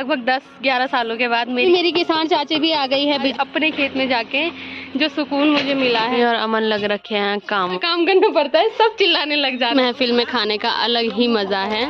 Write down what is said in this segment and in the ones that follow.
लगभग 10-11 सालों के बाद मेरी किसान चाची भी आ गई है अपने खेत में जाके, जो सुकून मुझे मिला है। और अमन लग रखे हैं काम करना पड़ता है, सब चिल्लाने लग जाते हैं। महफिल में खाने का अलग ही मजा है।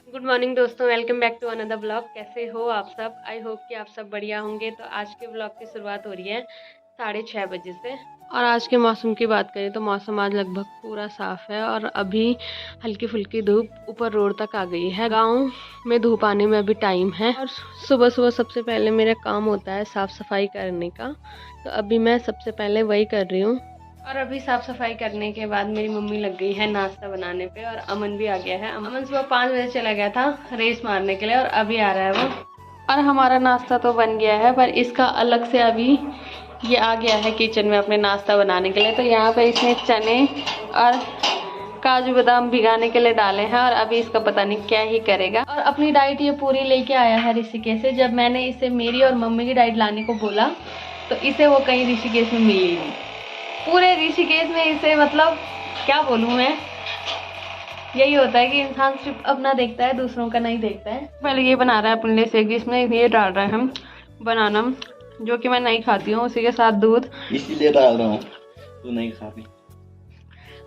गुड मॉर्निंग दोस्तों, welcome back to another blog. कैसे हो आप सब? आई होप कि आप सब बढ़िया होंगे। तो आज के ब्लॉग की शुरुआत हो रही है 6:30 बजे से। और आज के मौसम की बात करें तो मौसम आज लगभग पूरा साफ है और अभी हल्की फुल्की धूप ऊपर रोड तक आ गई है। गांव में धूप आने में अभी टाइम है। और सुबह सुबह सबसे पहले मेरा काम होता है साफ सफाई करने का, तो अभी मैं सबसे पहले वही कर रही हूँ। और अभी साफ सफाई करने के बाद मेरी मम्मी लग गई है नाश्ता बनाने पे और अमन भी आ गया है। अमन सुबह 5 बजे चला गया था रेस मारने के लिए और अभी आ रहा है वो। और हमारा नाश्ता तो बन गया है, पर इसका अलग से अभी ये आ गया है किचन में अपने नाश्ता बनाने के लिए। तो यहाँ पे इसने चने और काजू बादाम भिगाने के लिए डाले हैं और अभी इसका पता नहीं क्या ही करेगा। और अपनी डाइट ये पूरी लेके आया है ऋषिकेश से। जब मैंने इसे मेरी और मम्मी की डाइट लाने को बोला तो इसे वो कहीं ऋषिकेश में मिली नहीं। पूरे ऋषिकेश में इसे मतलब क्या बोलूँ मैं, यही होता है कि इंसान सिर्फ अपना देखता है, दूसरों का नहीं देखता है। पहले ये बना रहा है अपने लिए शेक, जिसमें ये डाल रहे हैं हम बनाना, जो कि मैं नहीं खाती हूँ, उसी के साथ दूध इसीलिए डाल रहा हूँ, तू नहीं खाती।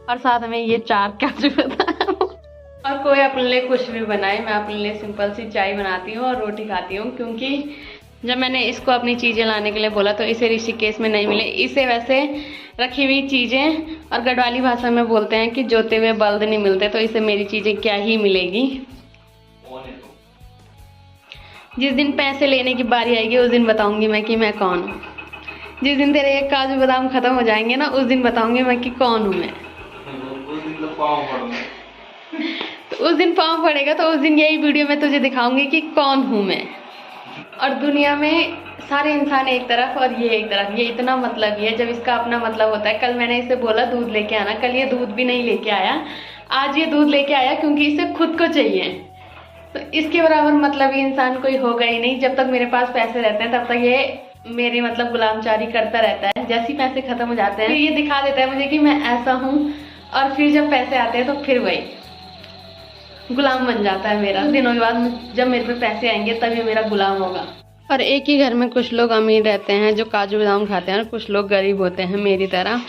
और साथ में ये 4 काजू बादाम। और कोई अपने लिए कुछ भी बनाए, मैं अपने लिए सिंपल सी चाय बनाती हूँ और रोटी खाती हूँ, क्योंकि जब मैंने इसको अपनी चीज़ें लाने के लिए बोला तो इसे ऋषिकेश में नहीं मिले। इसे वैसे रखी हुई चीज़ें, और गढ़वाली भाषा में बोलते हैं कि जोते हुए बल्द नहीं मिलते, तो इसे मेरी चीज़ें क्या ही मिलेगी। जिस दिन पैसे लेने की बारी आएगी उस दिन बताऊंगी मैं कि मैं कौन हूँ। जिस दिन तेरे एक काजू बादाम खत्म हो जाएंगे ना, उस दिन बताऊंगी मैं कि कौन हूँ मैं। तो उस दिन पाँव पड़ेगा, तो उस दिन यही वीडियो में तुझे दिखाऊंगी कि कौन हूँ मैं। और दुनिया में सारे इंसान एक तरफ और ये एक तरफ, ये इतना मतलब ही है जब इसका अपना मतलब होता है। कल मैंने इसे बोला दूध लेके आना, कल ये दूध भी नहीं लेके आया। आज ये दूध लेके आया क्योंकि इसे खुद को चाहिए। तो इसके बराबर मतलब ही इंसान कोई होगा ही नहीं। जब तक मेरे पास पैसे रहते हैं तब तक ये मेरी मतलब गुलामचारी करता रहता है। जैसे ही पैसे खत्म हो जाते हैं फिर ये दिखा देता है मुझे कि मैं ऐसा हूँ, और फिर जब पैसे आते हैं तो फिर वही गुलाम बन जाता है मेरा। दिनों के बाद जब मेरे पे पैसे आएंगे तब ये मेरा गुलाम होगा। और एक ही घर में कुछ लोग अमीर रहते हैं जो काजू बादाम खाते हैं और कुछ लोग गरीब होते हैं मेरी तरह।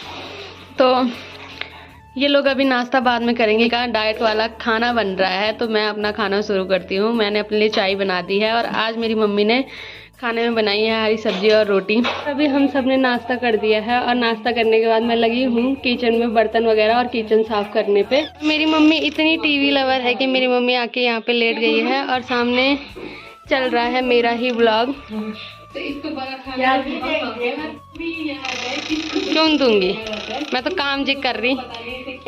तो ये लोग अभी नाश्ता बाद में करेंगे, का डाइट वाला खाना बन रहा है, तो मैं अपना खाना शुरू करती हूँ। मैंने अपने लिए चाय बना दी है और आज मेरी मम्मी ने खाने में बनाई है हरी सब्जी और रोटी। अभी हम सब ने नाश्ता कर दिया है और नाश्ता करने के बाद मैं लगी हूँ किचन में बर्तन वगैरह और किचन साफ करने पे। मेरी मम्मी इतनी टीवी लवर है कि मेरी मम्मी आके यहाँ पे लेट गई है और सामने चल रहा है मेरा ही ब्लॉग। क्यों दूंगी, मैं तो काम जी कर रही।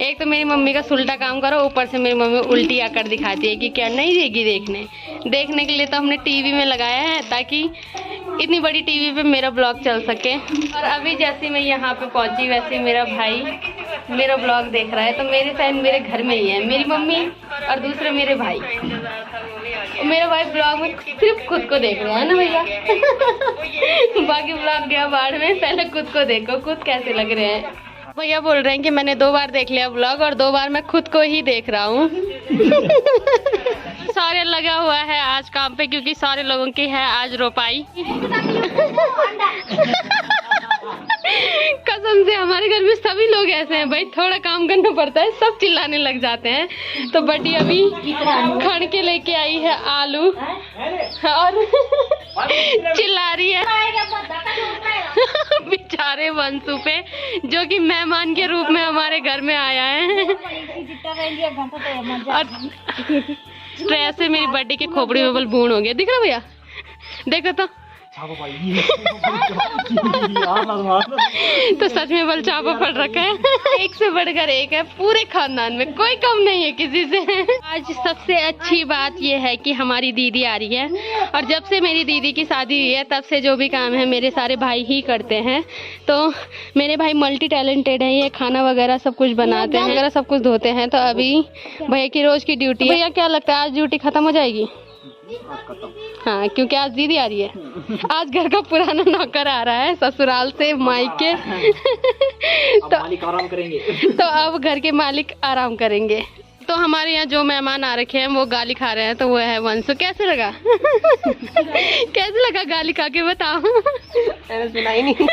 एक तो मेरी मम्मी का सुलटा काम करो, ऊपर से मेरी मम्मी उल्टी आकर दिखाती है कि क्या नहीं देगी देखने के लिए। तो हमने टीवी में लगाया है ताकि इतनी बड़ी टीवी पे मेरा ब्लॉग चल सके। और अभी जैसे मैं यहाँ पे पहुँची वैसे मेरा भाई मेरा ब्लॉग देख रहा है। तो मेरे साइड मेरे घर में ही है मेरी मम्मी और दूसरे मेरे भाई। मेरा भाई ब्लॉग में सिर्फ खुद को देख रहा है ना भैया। बाकी ब्लॉग गया बाढ़ में, पहले खुद को देखो खुद कैसे लग रहे हैं। भैया बोल रहे हैं कि मैंने 2 बार देख लिया ब्लॉग और 2 बार मैं खुद को ही देख रहा हूँ। सारे लगा हुआ है आज काम पे, क्योंकि सारे लोगों की है आज रोपाई। कसम से हमारे घर में सभी लोग ऐसे हैं भाई, थोड़ा काम करना पड़ता है सब चिल्लाने लग जाते हैं। तो बटी अभी खड़ के लेके आई है आलू और चिल्ला रही है बेचारे वंशु पे, जो कि मेहमान के रूप में हमारे घर में आया है। और स्ट्रेस से मेरी बर्थडे के खोपड़ी में बल बूढ़ हो गया, दिख रहा भैया, देखो तो तो सच में बल चापा पड़ रखा है। एक से बढ़कर एक है, पूरे खानदान में कोई कम नहीं है किसी से। आज सबसे अच्छी बात यह है कि हमारी दीदी आ रही है, और जब से मेरी दीदी की शादी हुई है तब से जो भी काम है मेरे सारे भाई ही करते हैं। तो मेरे भाई मल्टी टैलेंटेड है, ये खाना वगैरह सब कुछ बनाते हैं वगैरह सब कुछ धोते हैं। तो अभी भैया की रोज की ड्यूटी है। भैया क्या लगता है आज ड्यूटी खत्म हो जाएगी? हाँ, क्योंकि आज दीदी आ रही है। आज घर का पुराना नौकर आ रहा है ससुराल से मायके। तो मालिक आराम करेंगे। तो अब घर के मालिक आराम करेंगे। तो हमारे यहाँ जो मेहमान आ रखे हैं वो गाली खा रहे हैं, तो वो है वंशु। कैसे लगा? कैसे लगा गाली खा के, बताओ। मैंने सुना ही नहीं।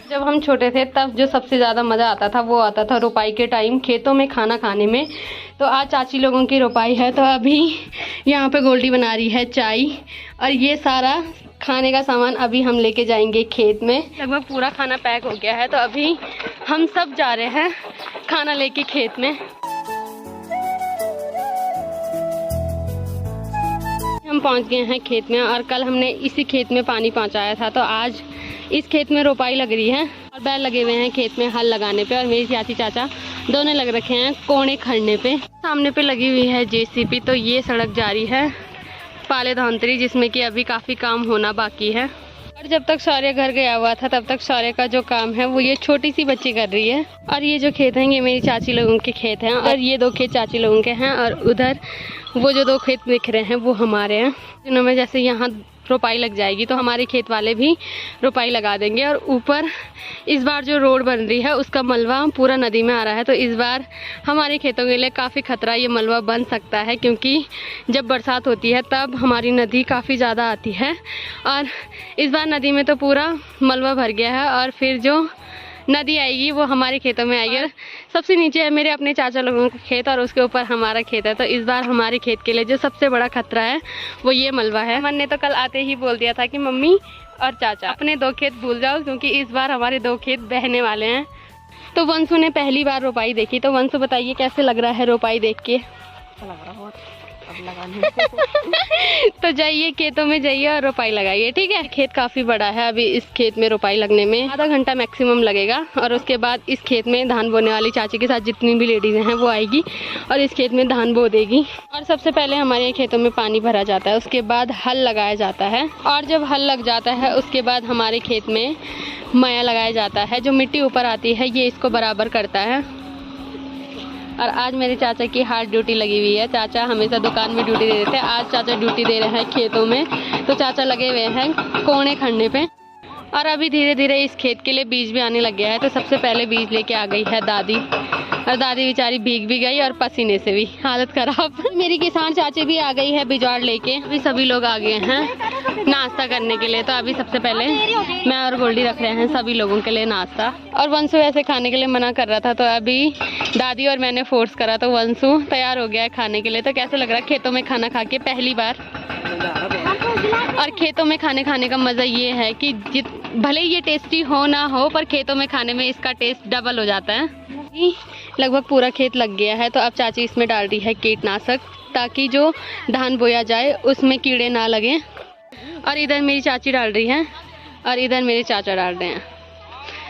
जब हम छोटे थे तब जो सबसे ज़्यादा मज़ा आता था वो आता था रोपाई के टाइम, खेतों में खाना खाने में। तो आज चाची लोगों की रोपाई है, तो अभी यहाँ पे गोल्डी बना रही है चाय, और ये सारा खाने का सामान अभी हम लेके जाएंगे खेत में। लगभग पूरा खाना पैक हो गया है, तो अभी हम सब जा रहे हैं खाना लेके खेत में। हम पहुंच गए हैं खेत में, और कल हमने इसी खेत में पानी पहुंचाया था, तो आज इस खेत में रोपाई लग रही है और बैल लगे हुए हैं खेत में हल लगाने पे। और मेरी चाची चाचा दोनों लग रखे हैं कोने खड़ने पे। सामने पे लगी हुई है जेसीबी। तो ये सड़क जारी है पाले धौंतरी, जिसमें कि अभी काफ़ी काम होना बाकी है। और जब तक शौर्य घर गया हुआ था तब तक शौर्य का जो काम है वो ये छोटी सी बच्ची कर रही है। और ये जो खेत हैं ये मेरी चाची लोगों के खेत हैं, और ये 2 खेत चाची लोगों के हैं, और उधर वो जो 2 खेत दिख रहे हैं वो हमारे हैं। दिनों में जैसे यहाँ रोपाई लग जाएगी तो हमारे खेत वाले भी रोपाई लगा देंगे। और ऊपर इस बार जो रोड बन रही है उसका मलबा पूरा नदी में आ रहा है, तो इस बार हमारे खेतों के लिए काफ़ी खतरा ये मलबा बन सकता है, क्योंकि जब बरसात होती है तब हमारी नदी काफ़ी ज़्यादा आती है। और इस बार नदी में तो पूरा मलबा भर गया है, और फिर जो नदी आएगी वो हमारे खेतों में आएगी। और सबसे नीचे है मेरे अपने चाचा लोगों का खेत, और उसके ऊपर हमारा खेत है। तो इस बार हमारे खेत के लिए जो सबसे बड़ा खतरा है वो ये मलबा है। मन ने तो कल आते ही बोल दिया था कि मम्मी और चाचा अपने 2 खेत भूल जाओ, क्योंकि इस बार हमारे 2 खेत बहने वाले हैं। तो वंशु ने पहली बार रोपाई देखी। तो वंशु बताइए कैसे लग रहा है रोपाई देख के? तो जाइए खेतों में जाइए और रोपाई लगाइए, ठीक है। खेत काफ़ी बड़ा है, अभी इस खेत में रोपाई लगने में आधा घंटा मैक्सिमम लगेगा। और उसके बाद इस खेत में धान बोने वाली चाची के साथ जितनी भी लेडीज़ हैं वो आएगी और इस खेत में धान बो देगी। और सबसे पहले हमारे खेतों में पानी भरा जाता है, उसके बाद हल लगाया जाता है, और जब हल लग जाता है उसके बाद हमारे खेत में माया लगाया जाता है। जो मिट्टी ऊपर आती है ये इसको बराबर करता है। और आज मेरे चाचा की हार्ड ड्यूटी लगी हुई है। चाचा हमेशा दुकान में ड्यूटी दे देते हैं, आज चाचा ड्यूटी दे रहे हैं खेतों में। तो चाचा लगे हुए हैं कोने खड़ने पे। और अभी धीरे धीरे इस खेत के लिए बीज भी आने लग गया है। तो सबसे पहले बीज लेके आ गई है दादी, और दादी बेचारी भीग भी गई और पसीने से भी हालत खराब। मेरी किसान चाची भी आ गई है बिजवाड़ लेके। अभी सभी लोग आ गए हैं नाश्ता करने के लिए। तो अभी सबसे पहले मैं और गोल्डी रख रहे हैं सभी लोगों के लिए नाश्ता। और वंशु ऐसे खाने के लिए मना कर रहा था, तो अभी दादी और मैंने फोर्स करा, तो वंशु तैयार हो गया है खाने के लिए। तो कैसे लग रहा है खेतों में खाना खा के पहली बार? और खेतों में खाने का मज़ा ये है कि भले ये टेस्टी हो ना हो, पर खेतों में खाने में इसका टेस्ट डबल हो जाता है। लगभग पूरा खेत लग गया है, तो अब चाची इसमें डाल रही है कीटनाशक, ताकि जो धान बोया जाए उसमें कीड़े ना लगें। और इधर मेरी चाची डाल रही है, और इधर मेरे चाचा डाल रहे हैं।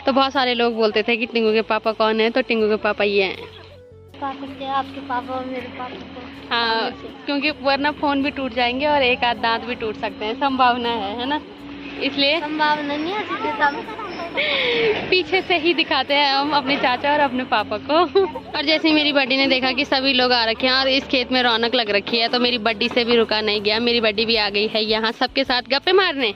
तो बहुत सारे लोग बोलते थे कि टिंगू के पापा कौन है, तो टिंगू के पापा ये हैं। आपके पापा और मेरे पापा को। हाँ, क्योंकि वरना फ़ोन भी टूट जाएंगे और एक आध दांत भी टूट सकते हैं, संभावना है ना, इसलिए संभावना नहीं है, पीछे से ही दिखाते हैं हम अपने चाचा और अपने पापा को। और जैसे ही मेरी बड्डी ने देखा कि सभी लोग आ रखे हैं और इस खेत में रौनक लग रखी है, तो मेरी बड्डी से भी रुका नहीं गया। मेरी बड्डी भी आ गई है यहाँ सबके साथ गप्पे मारने,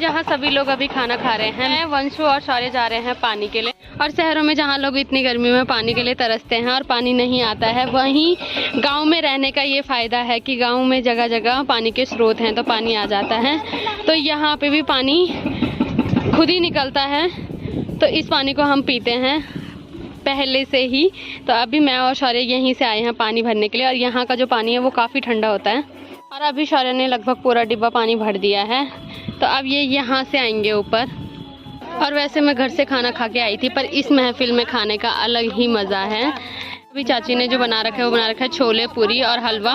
जहाँ सभी लोग अभी खाना खा रहे हैं। वंशु और शौर्य जा रहे हैं पानी के लिए। और शहरों में जहाँ लोग इतनी गर्मी में पानी के लिए तरसते हैं और पानी नहीं आता है, वहीं गांव में रहने का ये फ़ायदा है कि गांव में जगह जगह पानी के स्रोत हैं, तो पानी आ जाता है। तो यहाँ पे भी पानी खुद ही निकलता है, तो इस पानी को हम पीते हैं पहले से ही। तो अभी मैं और शौर्य यहीं से आए हैं पानी भरने के लिए, और यहाँ का जो पानी है वो काफ़ी ठंडा होता है। और अभी शौर्य ने लगभग पूरा डिब्बा पानी भर दिया है, तो अब ये यहाँ से आएंगे ऊपर। और वैसे मैं घर से खाना खा के आई थी, पर इस महफिल में खाने का अलग ही मज़ा है। अभी चाची ने जो बना रखा है वो बना रखा है छोले, पूरी और हलवा,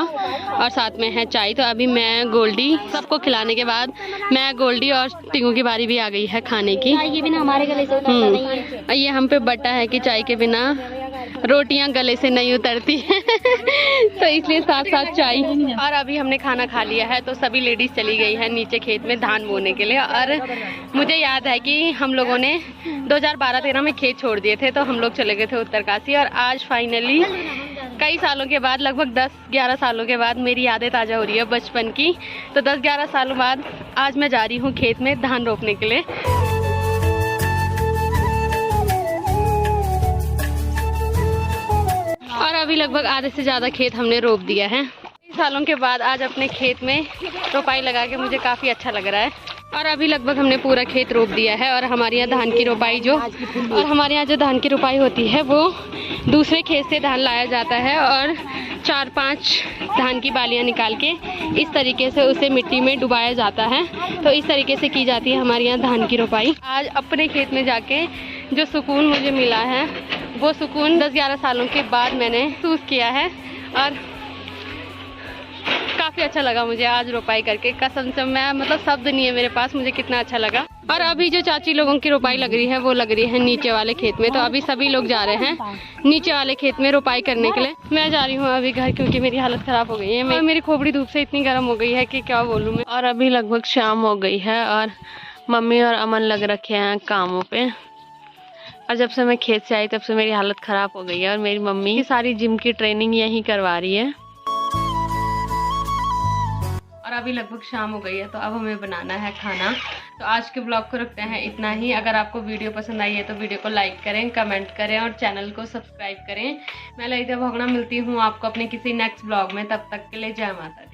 और साथ में है चाय। तो अभी मैं गोल्डी सबको खिलाने के बाद मैं गोल्डी और टिंगू की बारी भी आ गई है खाने की। चाय के बिना हमारे गले से उतरता नहीं है। ये हम पे बट्टा है कि चाय के बिना रोटियां गले से नहीं उतरती है तो इसलिए साथ साथ चाय। और अभी हमने खाना खा लिया है, तो सभी लेडीज चली गई है नीचे खेत में धान बोने के लिए। और मुझे याद है कि हम लोगों ने 2012-13 में खेत छोड़ दिए थे, तो हम लोग चले गए थे उत्तरकाशी, और आज फाइनली कई सालों के बाद, लगभग 10-11 सालों के बाद मेरी यादें ताज़ा हो रही है बचपन की। तो 10-11 सालों बाद आज मैं जा रही हूँ खेत में धान रोपने के लिए। और अभी लगभग आधे से ज़्यादा खेत हमने रोप दिया है। कई सालों के बाद आज अपने खेत में रोपाई लगा के मुझे काफ़ी अच्छा लग रहा है। और अभी लगभग हमने पूरा खेत रोप दिया है। और हमारे यहाँ धान की रोपाई जो धान की रोपाई होती है वो दूसरे खेत से धान लाया जाता है और 4-5 धान की बालियाँ निकाल के इस तरीके से उसे मिट्टी में डुबाया जाता है। तो इस तरीके से की जाती है हमारे यहाँ धान की रोपाई। आज अपने खेत में जाके जो सुकून मुझे मिला है वो सुकून 10-11 सालों के बाद मैंने महसूस किया है। और काफ़ी अच्छा लगा मुझे आज रोपाई करके, कसम से मैं मतलब शब्द नहीं है मेरे पास, मुझे कितना अच्छा लगा। और अभी जो चाची लोगों की रोपाई लग रही है वो लग रही है नीचे वाले खेत में। तो अभी सभी लोग जा रहे हैं नीचे वाले खेत में रोपाई करने के लिए। मैं जा रही हूँ अभी घर, क्योंकि मेरी हालत ख़राब हो गई है। मेरी खोपड़ी धूप से इतनी गर्म हो गई है कि क्या बोलूँ मैं। और अभी लगभग शाम हो गई है और मम्मी और अमन लग रखे हैं कामों पे। और जब से मैं खेत से आई तब से मेरी हालत ख़राब हो गई है। और मेरी मम्मी सारी जिम की ट्रेनिंग यहीं करवा रही है। और अभी लगभग शाम हो गई है तो अब हमें बनाना है खाना। तो आज के ब्लॉग को रखते हैं इतना ही। अगर आपको वीडियो पसंद आई है तो वीडियो को लाइक करें, कमेंट करें और चैनल को सब्सक्राइब करें। मैं ललिता भोगना मिलती हूँ आपको अपने किसी नेक्स्ट ब्लॉग में। तब तक के लिए जय माता दी।